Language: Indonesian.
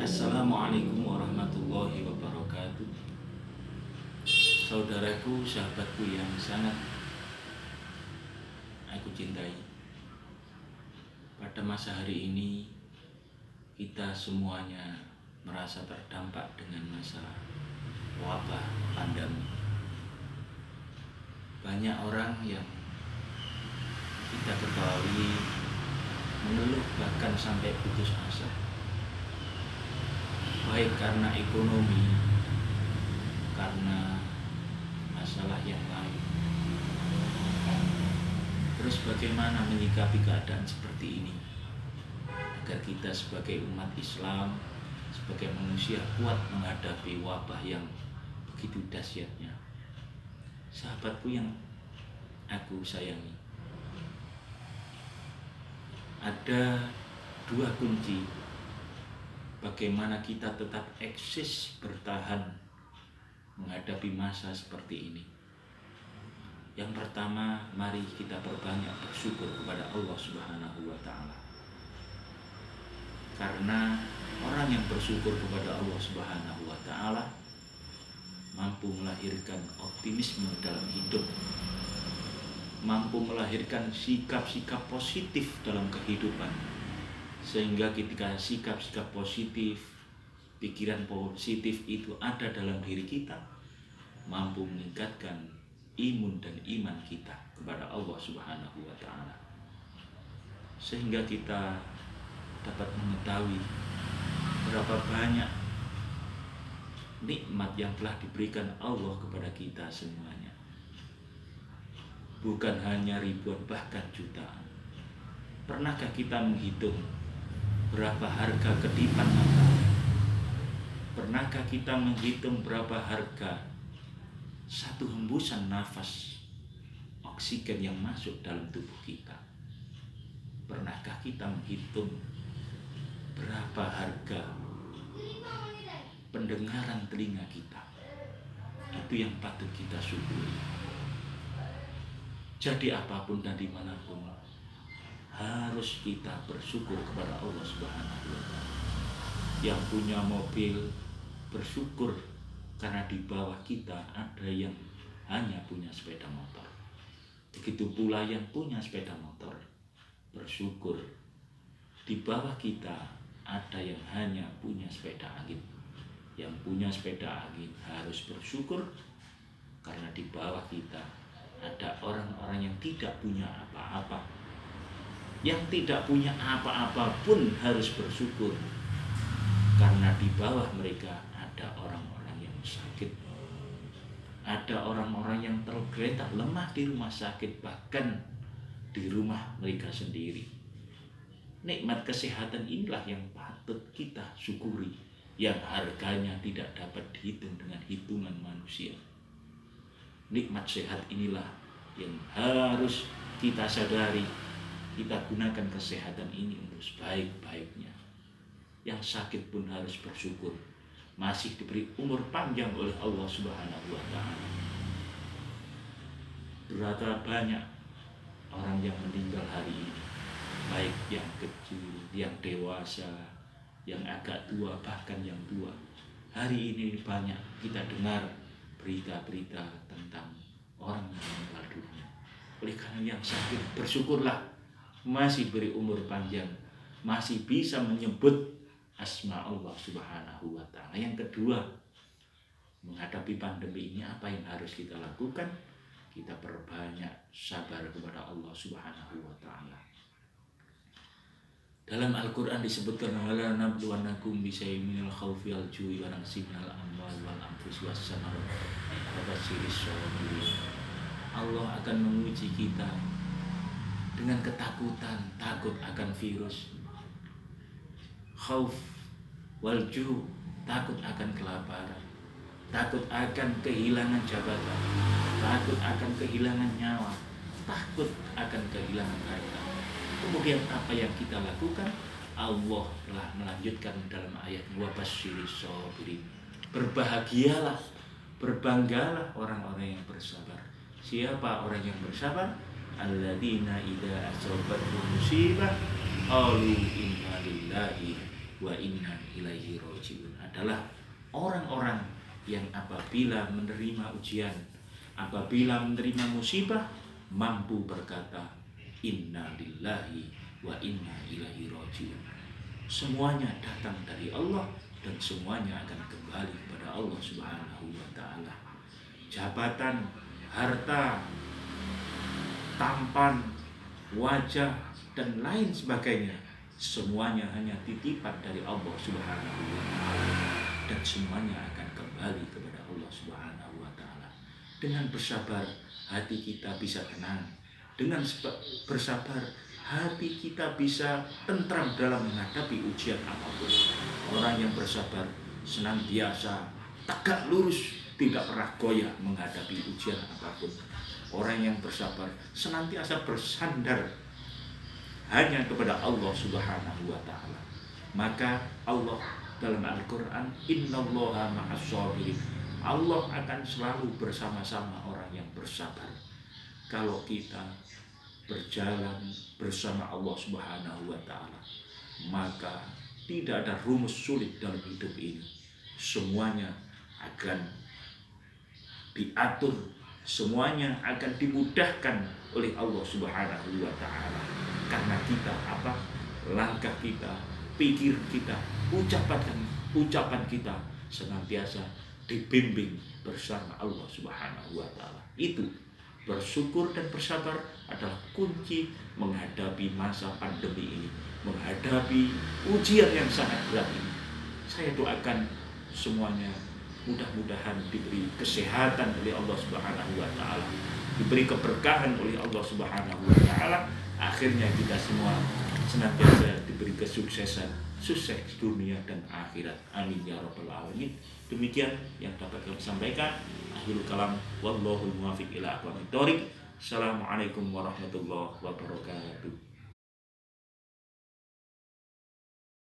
Assalamualaikum warahmatullahi wabarakatuh. Saudaraku, sahabatku yang sangat aku cintai, pada masa hari ini kita semuanya merasa terdampak dengan masa wabah pandemi. Banyak orang yang kita ketahui mengeluh bahkan sampai putus asa, baik karena ekonomi, karena masalah yang lain. Terus bagaimana menyikapi keadaan seperti ini agar kita sebagai umat Islam, sebagai manusia kuat menghadapi wabah yang begitu dahsyatnya? Sahabatku yang aku sayangi, ada dua kunci bagaimana kita tetap eksis bertahan menghadapi masa seperti ini. Yang pertama, mari kita perbanyak bersyukur kepada Allah Subhanahu wa Ta'ala. Karena orang yang bersyukur kepada Allah Subhanahu wa Ta'ala mampu melahirkan optimisme dalam hidup, mampu melahirkan sikap-sikap positif dalam kehidupan, sehingga ketika sikap-sikap positif, pikiran positif itu ada dalam diri kita, mampu meningkatkan imun dan iman kita kepada Allah Subhanahu wa Ta'ala, sehingga kita dapat mengetahui berapa banyak nikmat yang telah diberikan Allah kepada kita semuanya. Bukan hanya ribuan, bahkan jutaan. Pernahkah kita menghitung berapa harga kedipan mata? Pernahkah kita menghitung berapa harga satu hembusan nafas oksigen yang masuk dalam tubuh kita? Pernahkah kita menghitung berapa harga pendengaran telinga kita? Itu yang patut kita syukuri. Jadi apapun dan dimanapun, harus kita bersyukur kepada Allah Subhanahu wa Ta'ala. Yang punya mobil bersyukur karena di bawah kita ada yang hanya punya sepeda motor. Begitu pula yang punya sepeda motor bersyukur di bawah kita ada yang hanya punya sepeda angin. Yang punya sepeda angin harus bersyukur karena di bawah kita ada orang-orang yang tidak punya apa-apa. Yang tidak punya apa-apa pun harus bersyukur karena di bawah mereka ada orang-orang yang sakit. Ada orang-orang yang tergeletak lemah di rumah sakit, bahkan di rumah mereka sendiri. Nikmat kesehatan inilah yang patut kita syukuri, yang harganya tidak dapat dihitung dengan hitungan manusia. Nikmat sehat inilah yang harus kita sadari. Kita gunakan kesehatan ini untuk sebaik-baiknya. Yang sakit pun harus bersyukur masih diberi umur panjang oleh Allah Subhanahu wa Ta'ala. Berapa banyak orang yang meninggal hari ini, baik yang kecil, yang dewasa, yang agak tua, bahkan yang tua. Hari ini banyak kita dengar berita-berita tentang orang yang meninggal dunia. Oleh karena yang sakit, bersyukurlah masih beri umur panjang, masih bisa menyebut asma Allah Subhanahu wa Ta'ala. Yang kedua, menghadapi pandemi ini apa yang harus kita lakukan? Kita perbanyak sabar kepada Allah Subhanahu wa Ta'ala. Dalam Al-Quran disebutkan wala nabluwannakum bisyai'in minal khaufi wal ju'i wa naqsin minal amwali wal anfusi was samarati wa basyiris sabirin. Allah akan menguji kita dengan ketakutan, takut akan virus, khauf wal ju', takut akan kelaparan, takut akan kehilangan jabatan, takut akan kehilangan nyawa, takut akan kehilangan harta. Kemudian apa yang kita lakukan? Allah telah melanjutkan dalam ayat wa basyiris sabirin. Berbahagialah, berbanggalah orang-orang yang bersabar. Siapa orang yang bersabar? Alladzina idza asabatuhum musibah qalu inna lillahi wa inna ilaihi raji'un. raji'un adalah orang-orang yang apabila menerima ujian, apabila menerima musibah, mampu berkata inna lillahi wa inna ilaihi raji'un. Semuanya datang dari Allah dan semuanya akan kembali kepada Allah Subhanahu wa taala. Jabatan, harta, tampan, wajah dan lain sebagainya, semuanya hanya titipan dari Allah Subhanahu wa taala dan semuanya akan kembali kepada Allah Subhanahu wa taala. Dengan bersabar hati kita bisa tenang. Dengan bersabar hati kita bisa tentram dalam menghadapi ujian apapun. Orang yang bersabar senantiasa tegak lurus, tidak pernah goyah menghadapi ujian apapun. Orang yang bersabar senantiasa bersandar hanya kepada Allah Subhanahu wa taala. Maka Allah dalam Al-Qur'an, innallaha ma'as-sabirin. Allah akan selalu bersama-sama orang yang bersabar. Kalau kita berjalan bersama Allah Subhanahu wa taala, maka tidak ada rumus sulit dalam hidup ini. Semuanya akan diatur, semuanya akan dimudahkan oleh Allah Subhanahu wa taala. Karena kita langkah kita, pikir kita, ucapan kita senantiasa dibimbing bersama Allah Subhanahu wa taala. Itu bersyukur dan bersabar adalah kunci menghadapi masa pandemi ini, menghadapi ujian yang sangat berat ini. Saya doakan semuanya mudah-mudahan diberi kesehatan oleh Allah Subhanahu wa taala, diberi keberkahan oleh Allah Subhanahu wa taala. Akhirnya kita semua senantiasa diberi kesuksesan, sukses dunia dan akhirat. Amin ya rabbal alamin. Demikian yang dapat kami sampaikan. Akhirul kalam, wallahul muwaffiq ila aqwamit thoriq. Assalamualaikum warahmatullahi wabarakatuh.